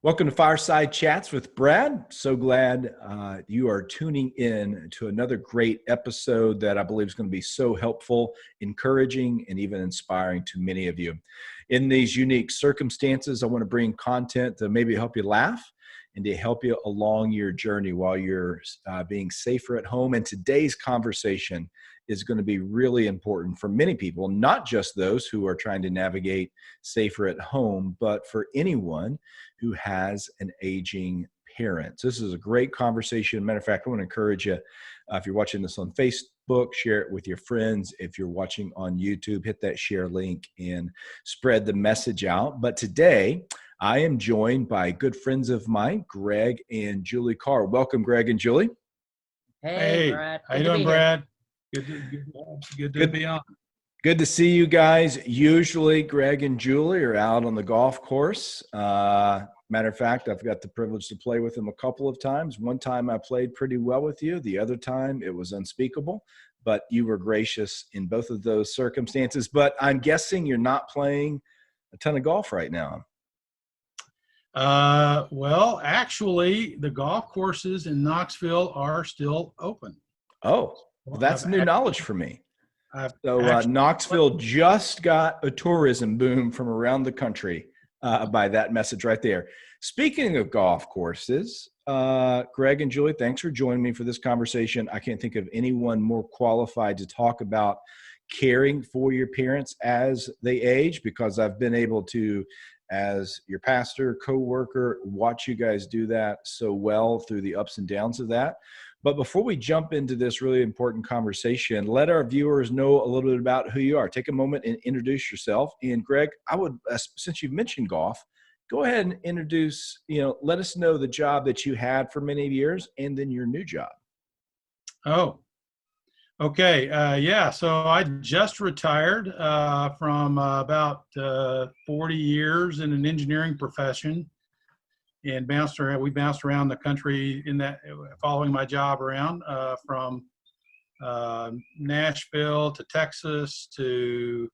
Welcome to Fireside Chats with Brad. So glad you are tuning in to another great episode that I believe is going to be so helpful, encouraging, and even inspiring to many of you. In these unique circumstances, I want to bring content to maybe help you laugh and to help you along your journey while you're being safer at home. And today's conversation is going to be really important for many people, not just those who are trying to navigate safer at home, but for anyone who has an aging parent. So this is a great conversation. Matter of fact, I want to encourage you, if you're watching this on Facebook, share it with your friends. If you're watching on YouTube, hit that share link and spread the message out. But today, I am joined by good friends of mine, Greg and Julie Carr. Welcome, Greg and Julie. Hey, Brad. How you doing, Brad? Good to be on. Good to see you guys. Usually, Greg and Julie are out on the golf course. Matter of fact, I've got the privilege to play with them a couple of times. One time I played pretty well with you. The other time it was unspeakable, but you were gracious in both of those circumstances. But I'm guessing you're not playing a ton of golf right now. Well, actually, the golf courses in Knoxville are still open. Oh, well, that's new knowledge for me. Knoxville just got a tourism boom from around the country by that message right there. Speaking of golf courses, Greg and Julie, thanks for joining me for this conversation. I can't think of anyone more qualified to talk about caring for your parents as they age, because I've been able to, as your pastor, co-worker, watch you guys do that so well through the ups and downs of that. But before we jump into this really important conversation, let our viewers know a little bit about who you are. Take a moment and introduce yourself. And Greg, I would, since you've mentioned golf, go ahead and introduce, let us know the job that you had for many years and then your new job. Oh, okay. Yeah. So I just retired from about 40 years in an engineering profession. And we bounced around the country in that, following my job around from Nashville to Texas to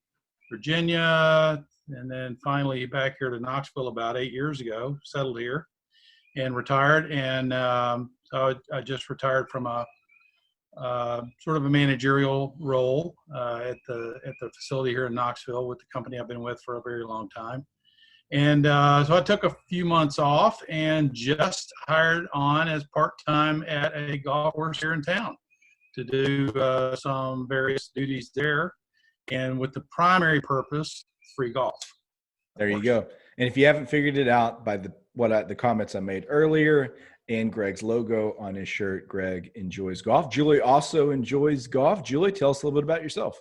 Virginia, and then finally back here to Knoxville about 8 years ago. Settled here and retired, and so I just retired from a sort of a managerial role at the facility here in Knoxville with the company I've been with for a very long time. And so I took a few months off and just hired on as part-time at a golf course here in town to do some various duties there, and with the primary purpose, free golf. There you go. And if you haven't figured it out by the comments I made earlier and Greg's logo on his shirt, Greg enjoys golf. Julie also enjoys golf. Julie, tell us a little bit about yourself.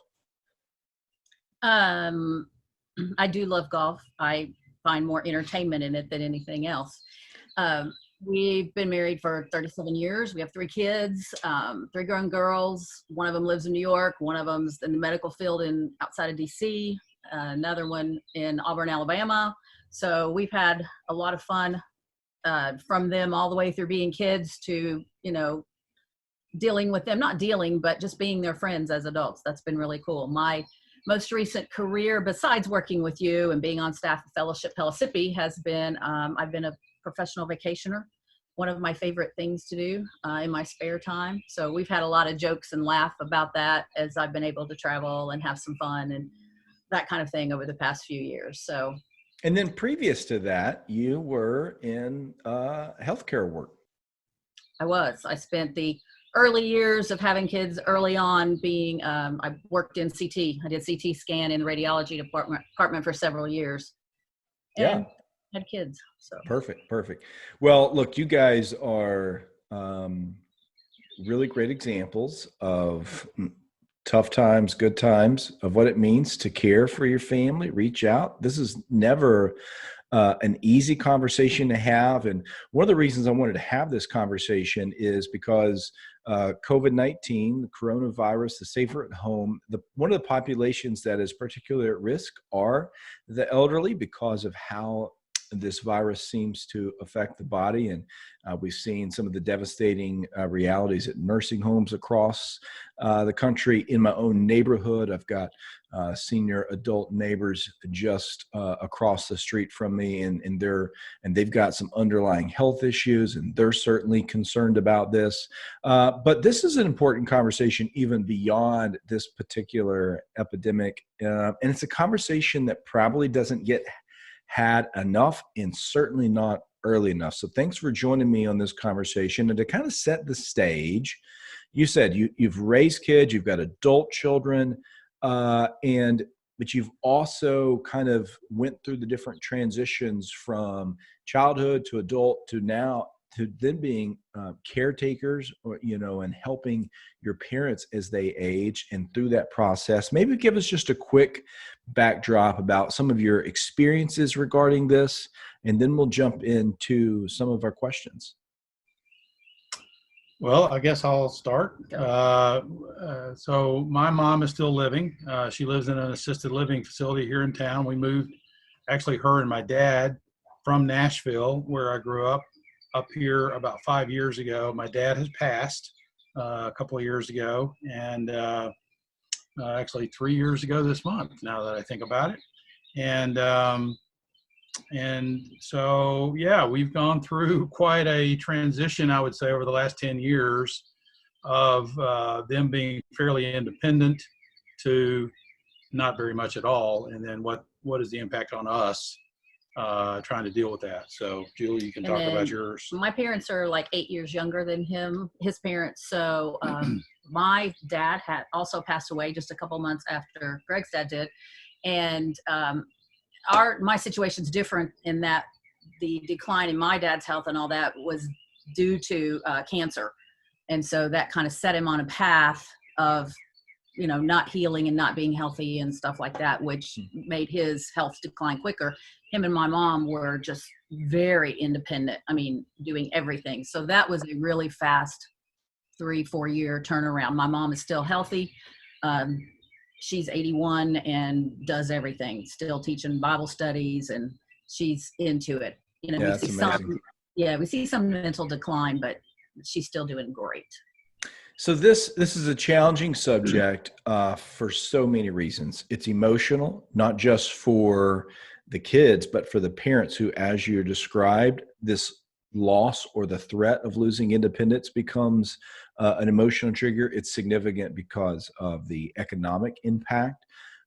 I do love golf. I find more entertainment in it than anything else. We've been married for 37 years. We have 3 kids, 3 grown girls. One of them lives in New York. One of them's in the medical field outside of DC. Another one in Auburn, Alabama. So we've had a lot of fun from them all the way through being kids to, dealing with them, not dealing, but just being their friends as adults. That's been really cool. My most recent career, besides working with you and being on staff at Fellowship Pellissippi, has been, I've been a professional vacationer, one of my favorite things to do in my spare time. So we've had a lot of jokes and laugh about that as I've been able to travel and have some fun and that kind of thing over the past few years. So, and then previous to that, you were in healthcare work. I spent the early years of having kids early on being, I worked in CT. I did CT scan in the radiology department for several years. And had kids. So Perfect. Well, look, you guys are really great examples of tough times, good times, of what it means to care for your family, reach out. This is never an easy conversation to have. And one of the reasons I wanted to have this conversation is because COVID-19, the coronavirus, the safer at home, one of the populations that is particularly at risk are the elderly, because of how this virus seems to affect the body. And we've seen some of the devastating realities at nursing homes across the country. In my own neighborhood, I've got senior adult neighbors just across the street from me, and they've got some underlying health issues, and they're certainly concerned about this. But this is an important conversation even beyond this particular epidemic, and it's a conversation that probably doesn't get had enough, and certainly not early enough. So thanks for joining me on this conversation. And to kind of set the stage, you said you've raised kids, you've got adult children, but you've also kind of went through the different transitions from childhood to adult to now to then being caretakers, or, and helping your parents as they age. And through that process, maybe give us just a quick backdrop about some of your experiences regarding this, and then we'll jump into some of our questions. Well, I guess I'll start. So my mom is still living. She lives in an assisted living facility here in town. We moved, actually her and my dad, from Nashville, where I grew up here about 5 years ago. My dad has passed a couple of years ago, and actually 3 years ago this month, now that I think about it. And so, yeah, we've gone through quite a transition, I would say, over the last 10 years of them being fairly independent to not very much at all. And then what is the impact on us trying to deal with that? So, Julie, you can talk about yours. My parents are like 8 years younger than his parents. So my dad had also passed away just a couple months after Greg's dad did. And my situation's different in that the decline in my dad's health and all that was due to cancer. And so that kind of set him on a path of, not healing and not being healthy and stuff like that, which made his health decline quicker. Him and my mom were just very independent. I mean, doing everything. So that was a really fast 3-4 year turnaround. My mom is still healthy. She's 81 and does everything, still teaching Bible studies, and she's into it. Yeah, we see some mental decline, but she's still doing great. So this is a challenging subject for so many reasons. It's emotional, not just for the kids, but for the parents who, as you described, this loss or the threat of losing independence becomes an emotional trigger. It's significant because of the economic impact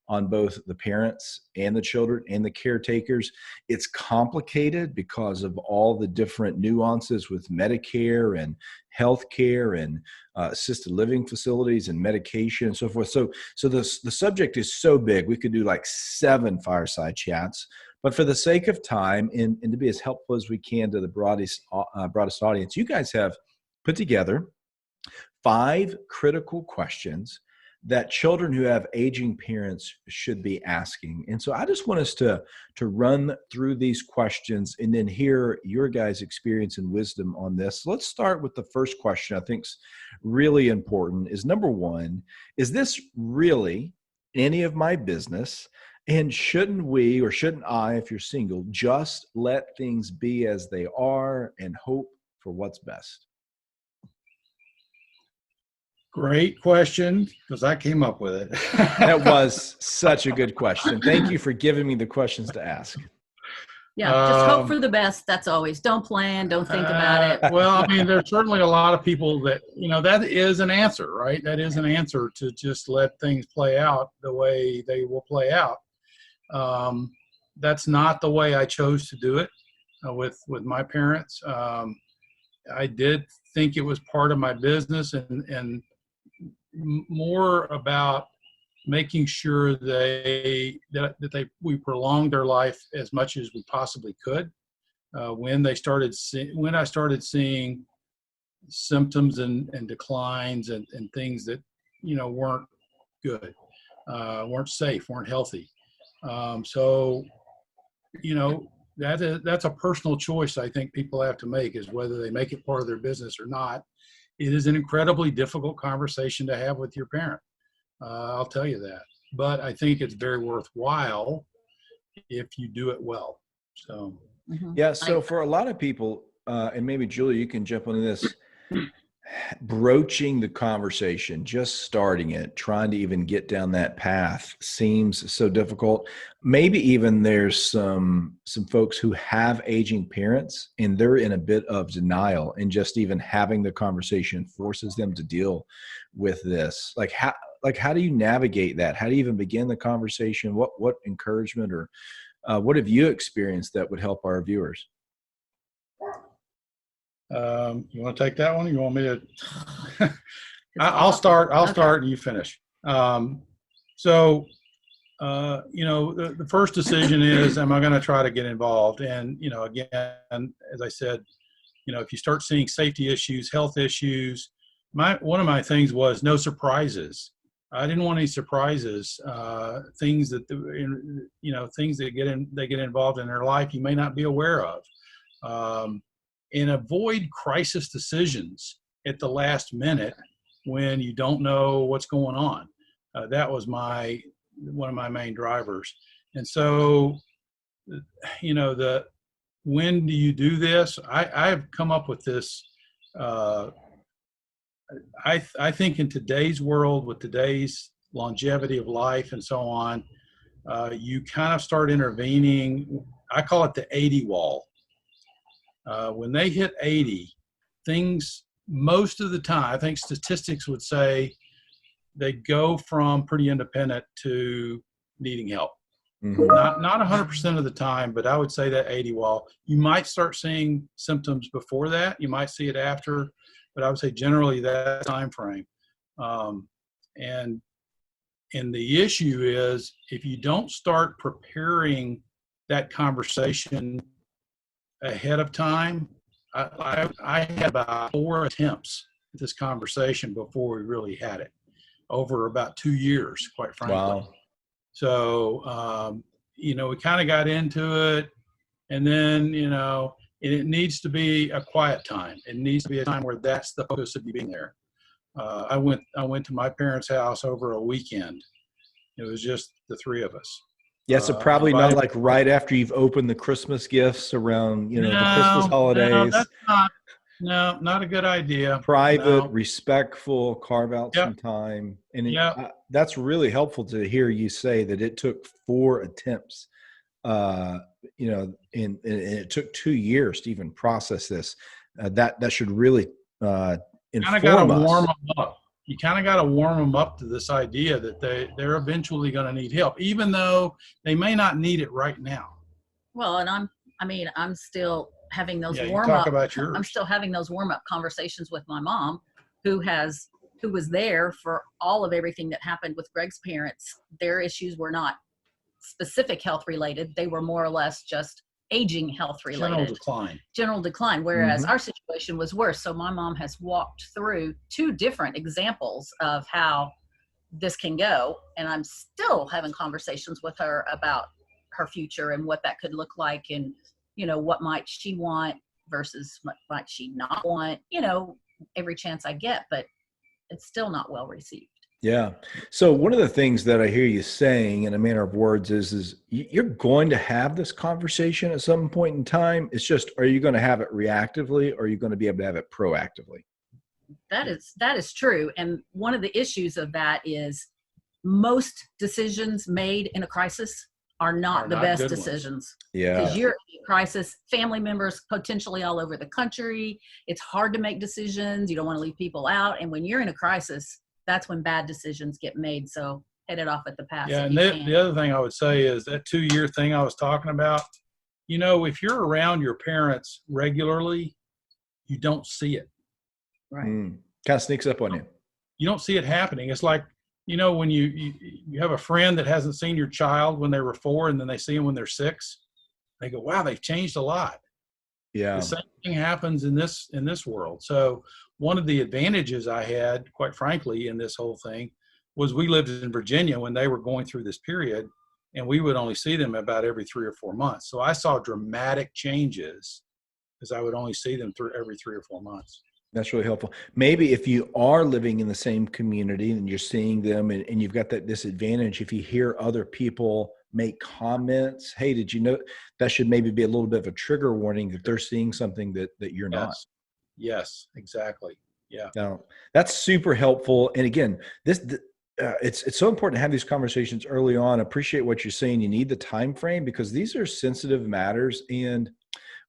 on both the parents and the children and the caretakers. It's complicated because of all the different nuances with Medicare and healthcare and assisted living facilities and medication and so forth. So the subject is so big, we could do like 7 fireside chats. But for the sake of time and to be as helpful as we can to the broadest audience, you guys have put together 5 critical questions that children who have aging parents should be asking. And so I just want us to run through these questions and then hear your guys' experience and wisdom on this. So let's start with the first question I think is really important. Is number 1, is this really any of my business? And shouldn't we, or shouldn't I, if you're single, just let things be as they are and hope for what's best? Great question, because I came up with it. That was such a good question. Thank you for giving me the questions to ask. Yeah, just hope for the best. That's always. Don't plan, don't think about it. Well, I mean, there's certainly a lot of people that, that is an answer, right? That is an answer, to just let things play out the way they will play out. That's not the way I chose to do it with my parents. I did think it was part of my business and more about making sure we prolonged their life as much as we possibly could. When I started seeing symptoms and declines and things that weren't good, weren't safe, weren't healthy. So that's a personal choice I think people have to make, is whether they make it part of their business or not. It is an incredibly difficult conversation to have with your parent. I'll tell you that. But I think it's very worthwhile if you do it well. So Yeah. So for a lot of people, and maybe Julie, you can jump into this, broaching the conversation, just starting it, trying to even get down that path seems so difficult. Maybe even there's some folks who have aging parents and they're in a bit of denial, and just even having the conversation forces them to deal with this. How do you navigate that? How do you even begin the conversation? What encouragement or what have you experienced that would help our viewers? You want to take that one? You want me to? I'll start. I'll start, and you finish. So, the first decision is, am I going to try to get involved? And again, as I said, if you start seeing safety issues, health issues, one of my things was no surprises. I didn't want any surprises. Things that things that they get involved in their life you may not be aware of. And avoid crisis decisions at the last minute when you don't know what's going on. That was one of my main drivers. And so, when do you do this? I've come up with this. I think in today's world, with today's longevity of life and so on, you kind of start intervening. I call it the 80 wall. When they hit 80, things, most of the time, I think statistics would say they go from pretty independent to needing help. Mm-hmm. Not 100% of the time, but I would say that 80 wall. You might start seeing symptoms before that. You might see it after, but I would say generally that time frame. And the issue is, if you don't start preparing that conversation ahead of time, I had about 4 attempts at this conversation before we really had it, over about 2 years, quite frankly. Wow. So, we kind of got into it, and then, it needs to be a quiet time. It needs to be a time where that's the focus of you being there. I went to my parents' house over a weekend. It was just the 3 of us. Yeah, so probably not like right after you've opened the Christmas gifts around, the Christmas holidays. No, that's not a good idea. Private, respectful, carve out some time. And that's really helpful to hear you say that it took 4 attempts, and it took 2 years to even process this. That should really inform us. You kind of got to warm them up to this idea that they're eventually going to need help, even though they may not need it right now. Well, and I'm still having those I'm still having those warm-up conversations with my mom, who was there for all of everything that happened with Greg's parents. Their issues were not specific health related. They were more or less just aging health related. General decline. Whereas our situation was worse. So my mom has walked through 2 different examples of how this can go. And I'm still having conversations with her about her future and what that could look like, and, what might she want versus what might she not want, every chance I get, but it's still not well received. Yeah. So one of the things that I hear you saying in a manner of words is you're going to have this conversation at some point in time. It's just, are you going to have it reactively, or are you going to be able to have it proactively? That is true. And one of the issues of that is most decisions made in a crisis are not the best decisions. Yeah. Because you're in a crisis, family members potentially all over the country. It's hard to make decisions. You don't want to leave people out. And when you're in a crisis, that's when bad decisions get made. So head it off at the pass. Yeah, and the other thing I would say is that 2-year thing I was talking about, if you're around your parents regularly, you don't see it. Right. Kind of sneaks up on you. You don't see it happening. It's like, when you have a friend that hasn't seen your child when they were 4, and then they see them when they're 6, they go, wow, they've changed a lot. Yeah. The same thing happens in this world. So one of the advantages I had, quite frankly, in this whole thing was we lived in Virginia when they were going through this period, and we would only see them about every 3 or 4 months. So I saw dramatic changes, because I would only see them every 3 or 4 months. That's really helpful. Maybe if you are living in the same community and you're seeing them, and you've got that disadvantage, if you hear other people make comments. Hey, did you know that should maybe be a little bit of a trigger warning that they're seeing something that you're not. Yes, exactly. Yeah. Now, that's super helpful. And again, it's so important to have these conversations early on. Appreciate what you're saying. You need the time frame because these are sensitive matters. And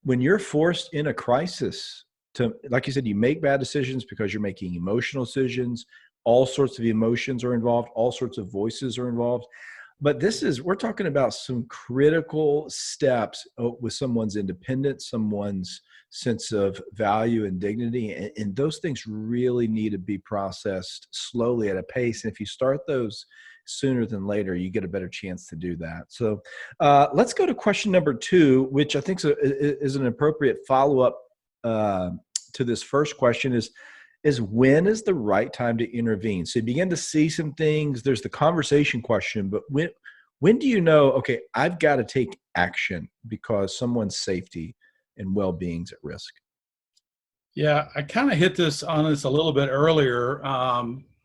when you're forced in a crisis to, like you said, you make bad decisions because you're making emotional decisions. All sorts of emotions are involved. All sorts of voices are involved. But we're talking about some critical steps with someone's independence, someone's sense of value and dignity. And those things really need to be processed slowly at a pace. And if you start those sooner than later, you get a better chance to do that. So let's go to question number 2, which I think is an appropriate follow-up to this first question is when is the right time to intervene? So you begin to see some things. There's the conversation question, but when do you know, okay, I've got to take action because someone's safety and well-being's at risk? Yeah, I kind of hit on this a little bit earlier,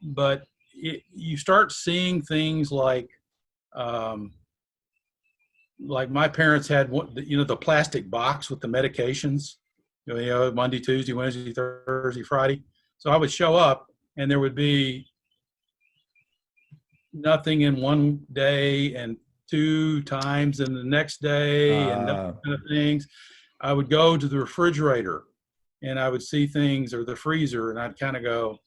but you start seeing things like my parents had the plastic box with the medications, Monday, Tuesday, Wednesday, Thursday, Friday. So I would show up and there would be nothing in one day and 2 times in the next day and those kind of things. I would go to the refrigerator and I would see things, or the freezer, and I'd kind of go,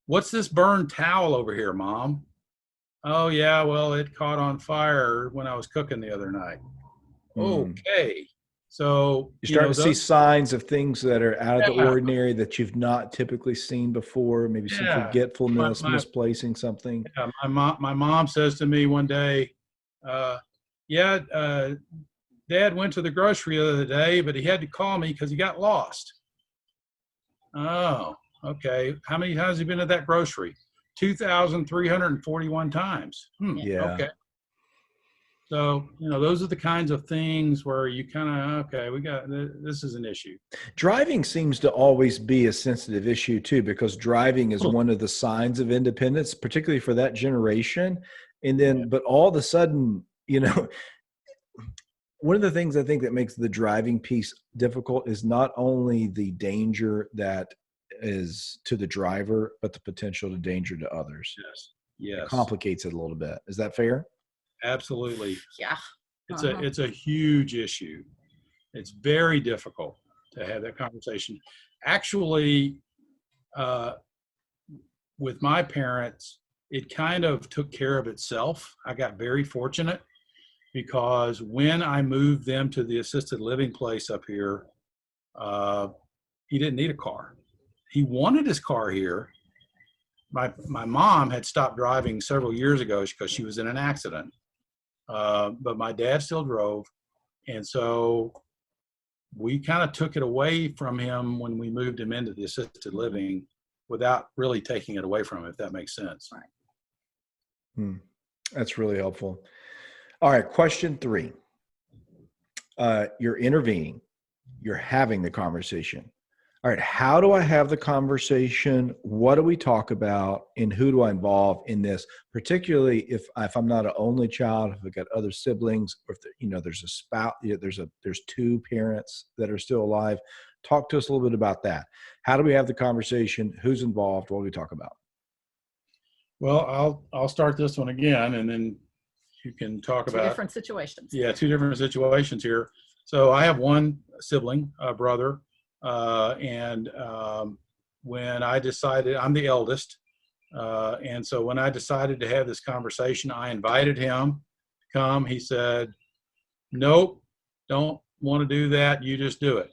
what's this burned towel over here, Mom? Oh yeah, well, it caught on fire when I was cooking the other night. Okay. So you start to see signs of things that are out of the ordinary that you've not typically seen before, maybe some forgetfulness, misplacing something. Yeah, my mom says to me one day, Dad went to the grocery the other day, but he had to call me because he got lost. Oh, okay. How many times have you been to that grocery? 2,341 times. Yeah. Okay. So, those are the kinds of things where you kind of, this is an issue. Driving seems to always be a sensitive issue too, because driving is one of the signs of independence, particularly for that generation. And then, but all of a sudden, one of the things I think that makes the driving piece difficult is not only the danger that is to the driver, but the potential to danger to others. Yes. It complicates it a little bit. Is that fair? Absolutely. Yeah. It's a huge issue. It's very difficult to have that conversation. Actually, with my parents, it kind of took care of itself. I got very fortunate because when I moved them to the assisted living place up here, he didn't need a car. He wanted his car here. My mom had stopped driving several years ago because she was in an accident. But my dad still drove. And so we kind of took it away from him when we moved him into the assisted living without really taking it away from him, if that makes sense. Right. That's really helpful. All right. Question 3. You're intervening. You're having the conversation. All right. How do I have the conversation? What do we talk about? And who do I involve in this? Particularly if I'm not an only child, if I've got other siblings, or if there's a spouse, there's 2 parents that are still alive. Talk to us a little bit about that. How do we have the conversation? Who's involved? What do we talk about? Well, I'll start this one again, and then you can talk about 2 different situations. Yeah, 2 different situations here. So I have one sibling, a brother. And when I decided, I'm the eldest, and so when I decided to have this conversation, I invited him to come. He said, nope, don't want to do that. You just do it.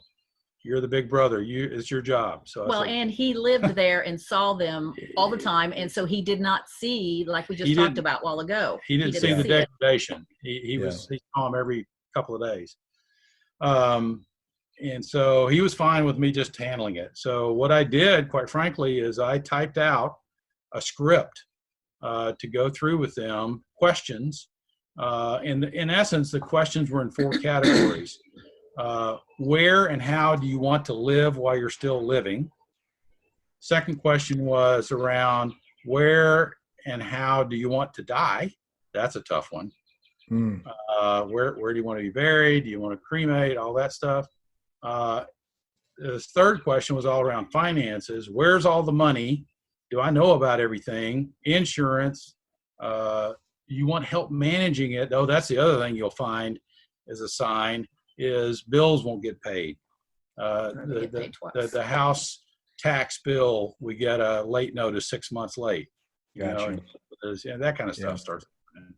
You're the big brother. It's your job. So and he lived there and saw them all the time, and so he did not see, like we just talked about a while ago. He didn't see the degradation. He saw him every couple of days. And so he was fine with me just handling it. So what I did, quite frankly, is I typed out a script to go through with them, questions. And in essence, the questions were in 4 categories. Where and how do you want to live while you're still living? Second question was around where and how do you want to die? That's a tough one. Mm. Where do you want to be buried? Do you want to cremate? All that stuff. The third question was all around finances. Where's all the money? Do I know about everything? Insurance. You want help managing it. Oh, that's the other thing you'll find as a sign is bills won't get paid. The house tax bill, we get a late notice 6 months late. Gotcha. That kind of stuff starts happening.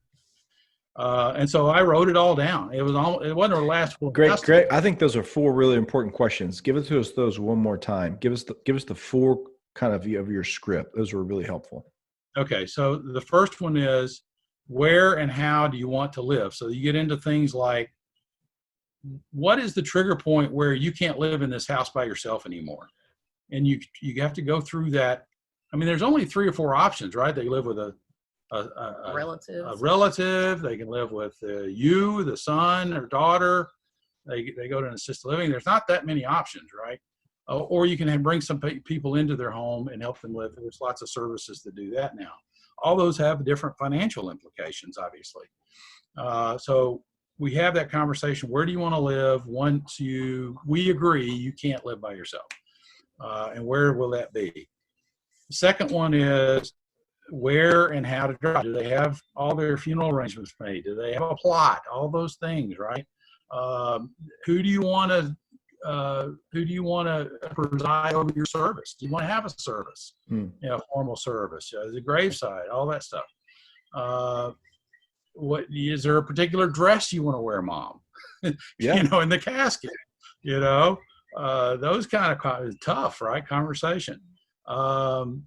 And so I wrote it all down. It wasn't our last one. Great. I think those are 4 really important questions. Give it to us those one more time. Give us the 4 kind of your script. Those were really helpful. Okay. So the first one is where and how do you want to live? So you get into things like, what is the trigger point where you can't live in this house by yourself anymore? And you have to go through that. I mean, there's only 3 or 4 options, right? They live with a relative. They can live with you, the son or daughter. They go to an assisted living. There's not that many options, right? Or you can bring some people into their home and help them live. There's lots of services that do that now. All those have different financial implications, obviously. So we have that conversation. Where do you want to live once we agree you can't live by yourself? And where will that be? The second one is where and how to drive. Do they have all their funeral arrangements made? Do they have a plot? All those things, right? Who do you want to preside over your service? Do you want to have a service? Formal service, the graveside, all that stuff. What is there a particular dress you want to wear, Mom? Yeah. In the casket. Those kind of tough, right? Conversation. And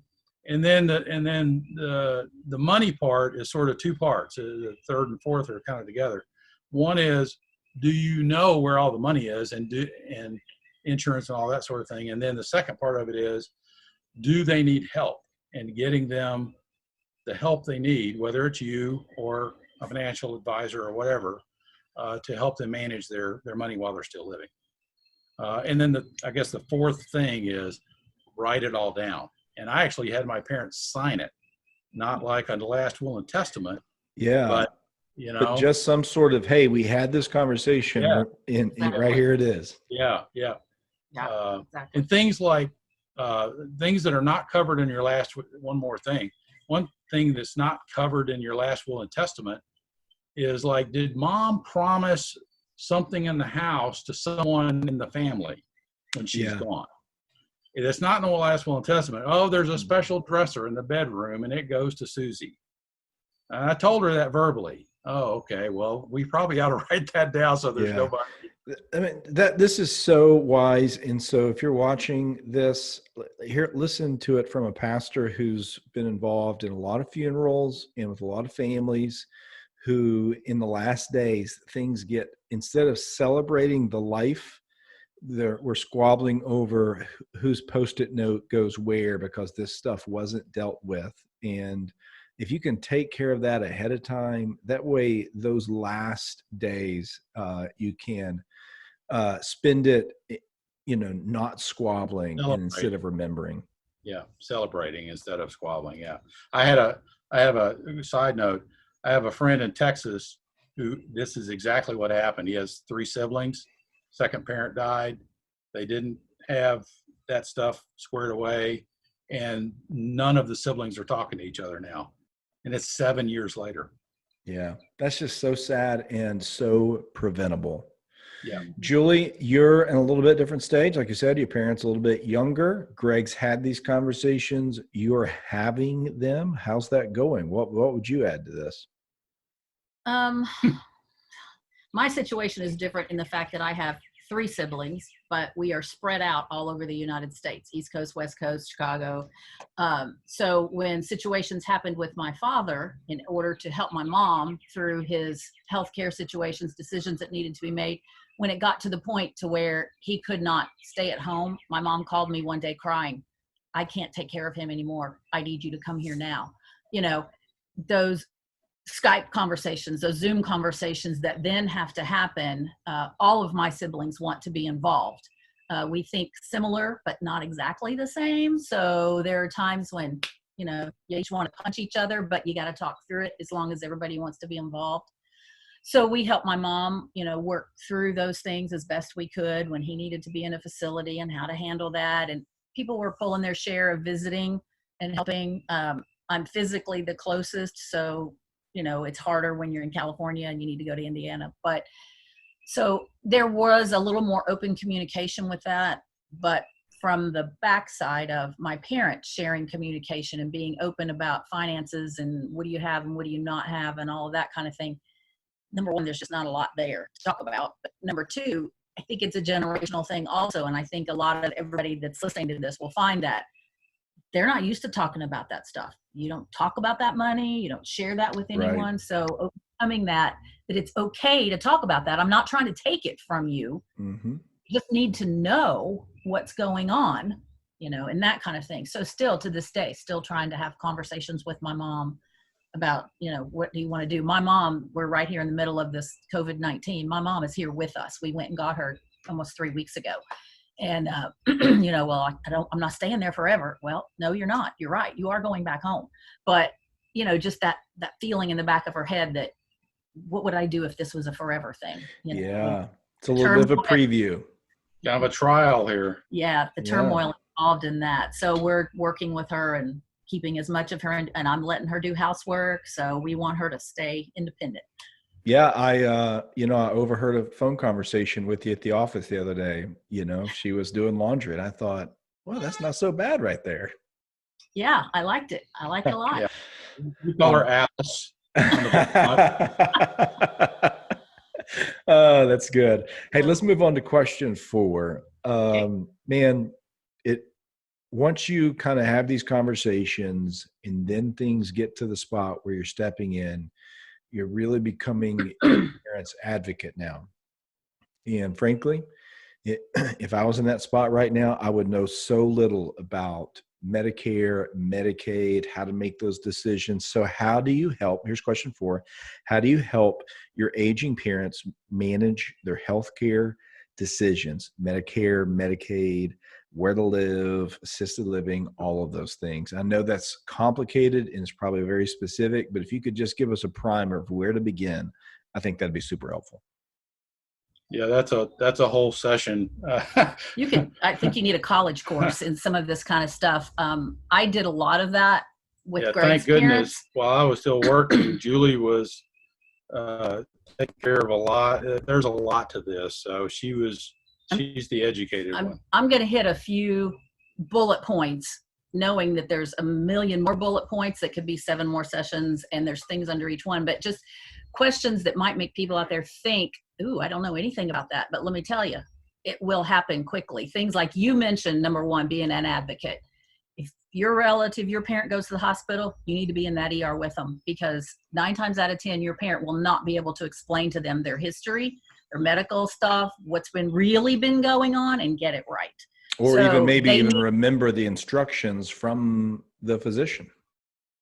then the money part is sort of 2 parts. The third and fourth are kind of together. One is, do you know where all the money is and insurance and all that sort of thing? And then the second part of it is, do they need help and getting them the help they need, whether it's you or a financial advisor or whatever, to help them manage their money while they're still living. And then I guess the fourth thing is write it all down. And I actually had my parents sign it, not like on the last will and testament. Yeah. But, but just some sort of, hey, we had this conversation and right here it is. Yeah. Exactly. And things like things that are not covered in your last, one more thing. One thing that's not covered in your last will and testament is like, did Mom promise something in the house to someone in the family when she's gone? It's not in the last will and testament. Oh, there's a special dresser in the bedroom and it goes to Susie. And I told her that verbally. Oh, okay. Well, we probably ought to write that down so there's nobody. I mean, this is so wise. And so if you're watching this, listen to it from a pastor who's been involved in a lot of funerals and with a lot of families who in the last days, things get, instead of celebrating the life, we're squabbling over whose Post-it note goes where because this stuff wasn't dealt with. And if you can take care of that ahead of time, that way those last days you can spend it, not squabbling instead of remembering. Yeah, celebrating instead of squabbling. Yeah, I have a side note. I have a friend in Texas who this is exactly what happened. He has 3 siblings. Second parent died. They didn't have that stuff squared away, and none of the siblings are talking to each other now. And it's 7 years later. Yeah, that's just so sad and so preventable. Yeah. Julie, you're in a little bit different stage. Like you said, your parents a little bit younger. Greg's had these conversations. You're having them. How's that going? What would you add to this? My situation is different in the fact that I have 3 siblings, but we are spread out all over the United States, East Coast, West Coast, Chicago. So when situations happened with my father, in order to help my mom through his healthcare situations, decisions that needed to be made, when it got to the point to where he could not stay at home, my mom called me one day crying, I can't take care of him anymore. I need you to come here now. Those Skype conversations, those Zoom conversations that then have to happen, all of my siblings want to be involved. We think similar, but not exactly the same. So there are times when you each want to punch each other, but you got to talk through it as long as everybody wants to be involved. So we helped my mom, work through those things as best we could when he needed to be in a facility and how to handle that. And people were pulling their share of visiting and helping. I'm physically the closest, so it's harder when you're in California and you need to go to Indiana. But so there was a little more open communication with that, but from the backside of my parents sharing communication and being open about finances and what do you have and what do you not have and all of that kind of thing. Number one, there's just not a lot there to talk about. But number two, I think it's a generational thing also. And I think a lot of everybody that's listening to this will find that they're not used to talking about that stuff. You don't talk about that money. You don't share that with anyone. Right. So overcoming that it's okay to talk about that. I'm not trying to take it from you. Mm-hmm. You just need to know what's going on, and that kind of thing. So still to this day, still trying to have conversations with my mom about, what do you want to do? My mom, we're right here in the middle of this COVID-19. My mom is here with us. We went and got her almost 3 weeks ago. And, well, I'm not staying there forever. Well, no, you're not. You're right. You are going back home. But, just that feeling in the back of her head that, what would I do if this was a forever thing? Yeah. It's a little bit of a preview. Kind of a trial here. Yeah. The turmoil involved in that. So we're working with her and keeping as much of her, and I'm letting her do housework. So we want her to stay independent. Yeah. I overheard a phone conversation with you at the office the other day. She was doing laundry and I thought, well, that's not so bad right there. Yeah. I liked it. I like it a lot. Yeah. We call her Alice. Oh, that's good. Hey, let's move on to question 4. Man, once you kind of have these conversations and then things get to the spot where you're stepping in, you're really becoming a parent's advocate now. And frankly, if I was in that spot right now, I would know so little about Medicare, Medicaid, how to make those decisions. So how do you help? Here's question 4. How do you help your aging parents manage their healthcare decisions? Medicare, Medicaid, where to live, assisted living, all of those things. I know that's complicated and it's probably very specific, but if you could just give us a primer of where to begin, I think that'd be super helpful. Yeah, that's a whole session. I think you need a college course in some of this kind of stuff. I did a lot of that with Greg's thank goodness. parents. While I was still working, Julie was taking care of a lot. There's a lot to this. So she's the educated one. I'm going to hit a few bullet points, knowing that there's a million more bullet points that could be 7 more sessions, and there's things under each one, but just questions that might make people out there think, ooh, I don't know anything about that. But let me tell you, it will happen quickly. Things like you mentioned, number 1, being an advocate. If your relative, your parent goes to the hospital, you need to be in that ER with them, because 9 times out of 10, your parent will not be able to explain to them their history, their medical stuff, what's really been going on, and get it right. Or even remember the instructions from the physician.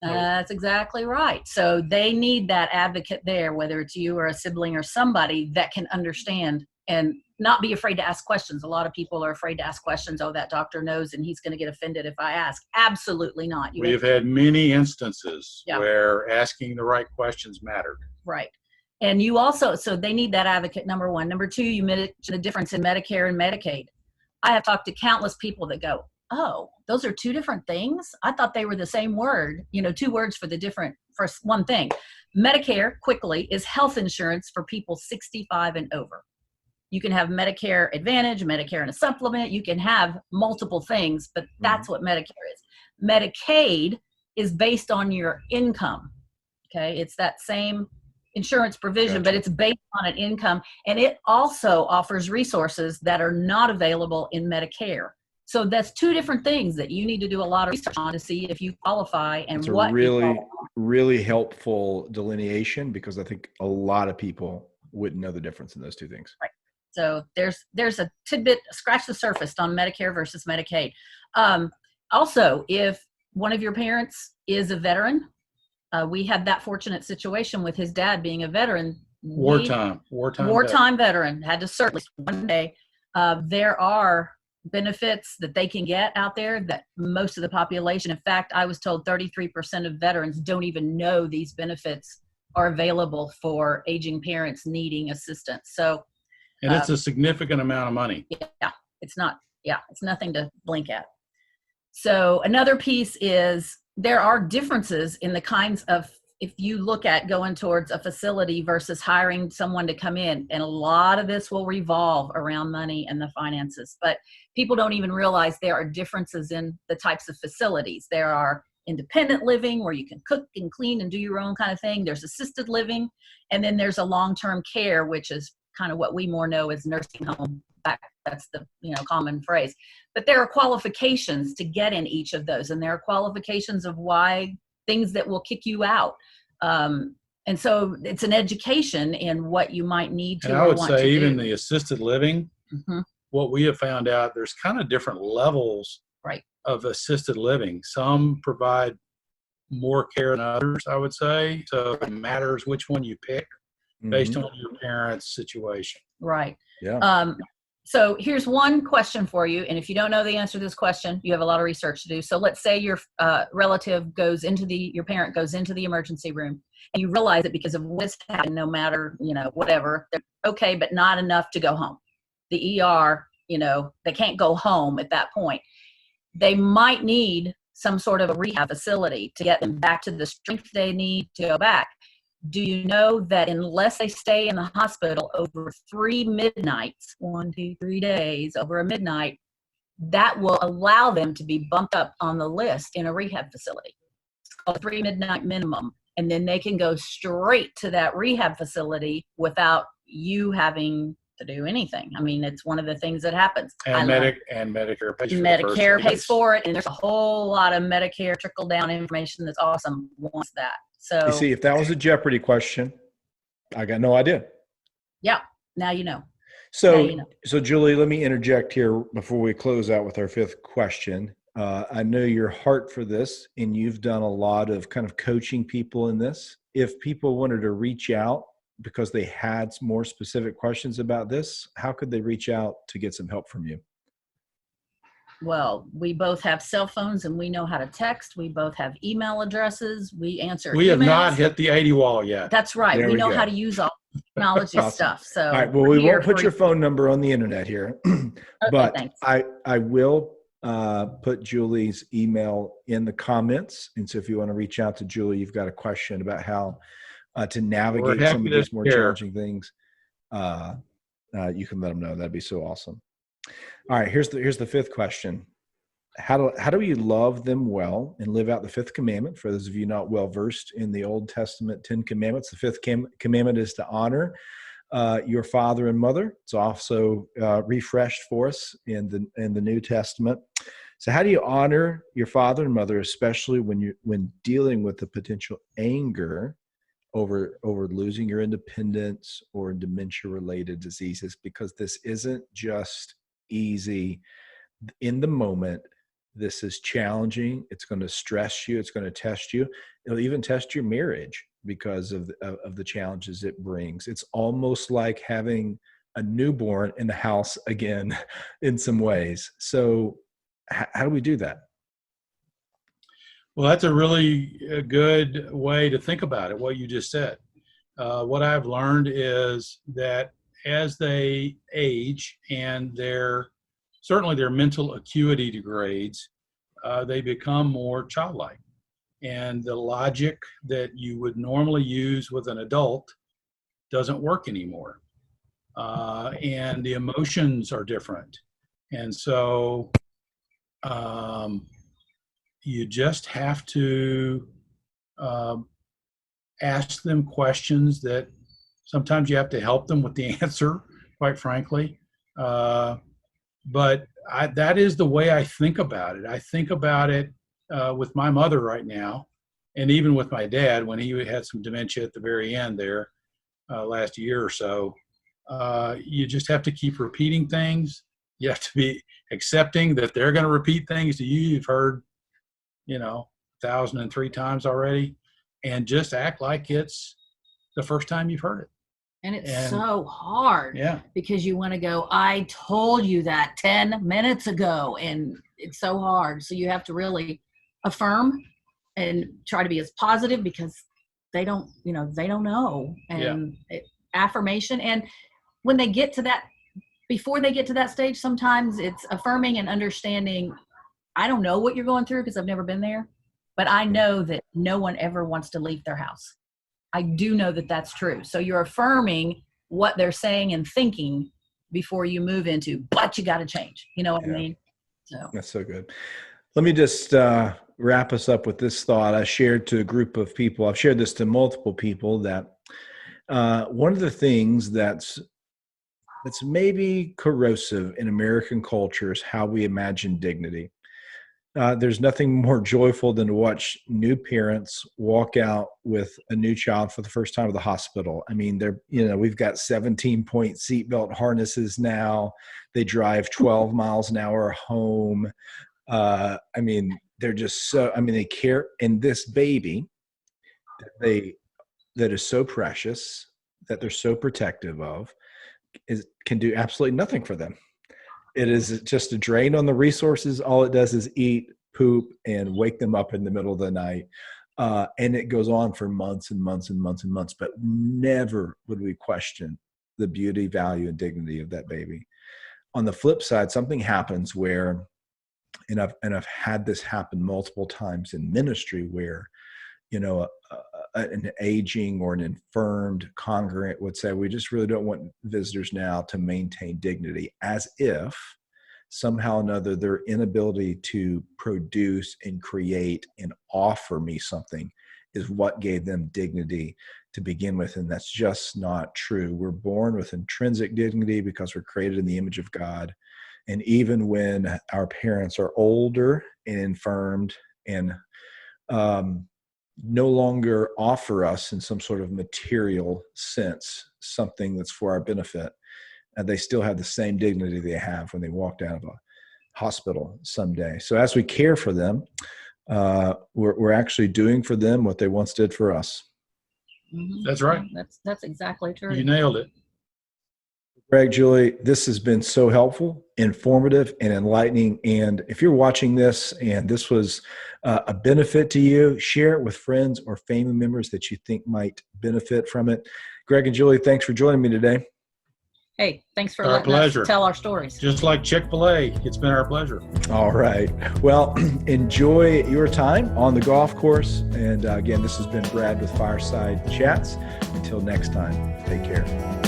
That's exactly right. So they need that advocate there, whether it's you or a sibling or somebody that can understand and not be afraid to ask questions. A lot of people are afraid to ask questions. Oh, that doctor knows and he's going to get offended if I ask. Absolutely not. We've had many instances where asking the right questions mattered. Right. And you also, so they need that advocate, number 1. Number 2, you mentioned the difference in Medicare and Medicaid. I have talked to countless people that go, oh, those are 2 different things? I thought they were the same word, 2 words for one thing. Medicare, quickly, is health insurance for people 65 and over. You can have Medicare Advantage, Medicare and a supplement. You can have multiple things, but that's what Medicare is. Medicaid is based on your income. Okay. It's that same insurance provision, but it's based on an income. And it also offers resources that are not available in Medicare. So that's 2 different things that you need to do a lot of research on to see if you qualify and it's what. It's a really, really helpful delineation, because I think a lot of people wouldn't know the difference in those 2 things. Right. So there's a tidbit, scratch the surface on Medicare versus Medicaid. Also, if one of your parents is a veteran, we had that fortunate situation with his dad being a veteran. Wartime veteran, had to serve at least one day. There are benefits that they can get out there that most of the population, in fact, I was told 33% of veterans don't even know these benefits are available for aging parents needing assistance. So, And it's a significant amount of money. yeah, it's nothing to blink at. So another piece is there are differences in the kinds of, if you look at going towards a facility versus hiring someone to come in, and a lot of this will revolve around money and the finances, but people don't even realize there are differences in the types of facilities. There are independent living where you can cook and clean and do your own kind of thing. There's assisted living, and then there's a long-term care, which is kind of what we more know as nursing home. That's the common phrase. But there are qualifications to get in each of those, and there are qualifications of why things that will kick you out. And so it's an education in what you might need to. And I would say even do. the assisted living, what we have found out, there's kind of different levels of assisted living. Some provide more care than others, I would say. So it matters which one you pick based on your parents' situation. Right. Yeah. So here's one question for you. And if you don't know the answer to this question, you have a lot of research to do. So let's say your relative goes into your parent goes into the emergency room, and you realize that because of what's happened, no matter, whatever, they're okay, but not enough to go home. The ER, they can't go home at that point. They might need some sort of a rehab facility to get them back to the strength they need to go back. Do you know that unless they stay in the hospital over 3 midnights, 1, 2, 3 days over a midnight, that will allow them to be bumped up on the list in a rehab facility? It's called 3 midnight minimum. And then they can go straight to that rehab facility without you having to do anything. I mean, it's one of the things that happens. And Medicare pays for Medicare pays for it. And there's a whole lot of Medicare trickle down information that's awesome once that. So you see, if that was a Jeopardy question, I got no idea. Yeah, now you know. So Julie, let me interject here before we close out with our 5th question. I know your heart for this, and you've done a lot of kind of coaching people in this. If people wanted to reach out because they had more specific questions about this, how could they reach out to get some help from you? Well, we both have cell phones and we know how to text. We both have email addresses. We answer We emails. have not hit the 80 wall yet. That's right. There we we know go. how to use all technology Awesome. stuff. So all right, well, we won't put your phone number on the internet here, but thanks. I will put Julie's email in the comments. And so if you want to reach out to Julie, you've got a question about how to navigate some of these more challenging things, you can let them know. That'd be so awesome. All right, here's the 5th question. How do we love them well and live out the 5th commandment? For those of you not well versed in the Old Testament 10 commandments, the 5th commandment is to honor your father and mother. It's also refreshed for us in the New Testament. So how do you honor your father and mother, especially when dealing with the potential anger over losing your independence or dementia-related diseases? Because this isn't just easy in the moment. This is challenging. It's going to stress you. It's going to test you. It'll even test your marriage because of the challenges it brings. It's almost like having a newborn in the house again in some ways. So how do we do that? Well, that's a really good way to think about it, what you just said. What I've learned is that as they age and certainly their mental acuity degrades, they become more childlike. And the logic that you would normally use with an adult doesn't work anymore. And the emotions are different. And so you just have to ask them questions that sometimes you have to help them with the answer, quite frankly. But that is the way I think about it. I think about it with my mother right now, and even with my dad when he had some dementia at the very end there last year or so. You just have to keep repeating things. You have to be accepting that they're going to repeat things to you you've heard, 1,003 times already, and just act like it's the first time you've heard it. And it's so hard Yeah. because you want to go, I told you that 10 minutes ago, and it's so hard. So you have to really affirm and try to be as positive because they don't know. And affirmation. And when they get to that, before they get to that stage, sometimes it's affirming and understanding. I don't know what you're going through because I've never been there, but I know that no one ever wants to leave their house. I do know that that's true. So you're affirming what they're saying and thinking before you move into, but you got to change. You know what I mean? So that's so good. Let me just wrap us up with this thought. I shared to a group of people. I've shared this to multiple people that one of the things that's maybe corrosive in American culture is how we imagine dignity. There's nothing more joyful than to watch new parents walk out with a new child for the first time to the hospital. I mean, we've got 17-point seatbelt harnesses now. They drive 12 miles an hour home. I mean, they're just so, they care. And this baby that is so precious, that they're so protective of, can do absolutely nothing for them. It is just a drain on the resources. All it does is eat, poop, and wake them up in the middle of the night. And it goes on for months and months and months and months, but never would we question the beauty, value, and dignity of that baby. On the flip side, something happens where, and I've had this happen multiple times in ministry where, an aging or an infirmed congregant would say, we just really don't want visitors now to maintain dignity, as if somehow or another their inability to produce and create and offer me something is what gave them dignity to begin with. And that's just not true. We're born with intrinsic dignity because we're created in the image of God. And even when our parents are older and infirmed and no longer offer us in some sort of material sense something that's for our benefit, and they still have the same dignity they have when they walked out of a hospital someday. So as we care for them, we're actually doing for them what they once did for us. That's right. That's exactly true. You nailed it. Greg, Julie, this has been so helpful, informative, and enlightening. And if you're watching this and this was a benefit to you, share it with friends or family members that you think might benefit from it. Greg and Julie, thanks for joining me today. Hey, thanks for Our letting pleasure. us tell our stories. Just like Chick-fil-A, it's been our pleasure. All right. Well, enjoy your time on the golf course. And again, this has been Brad with Fireside Chats. Until next time, take care.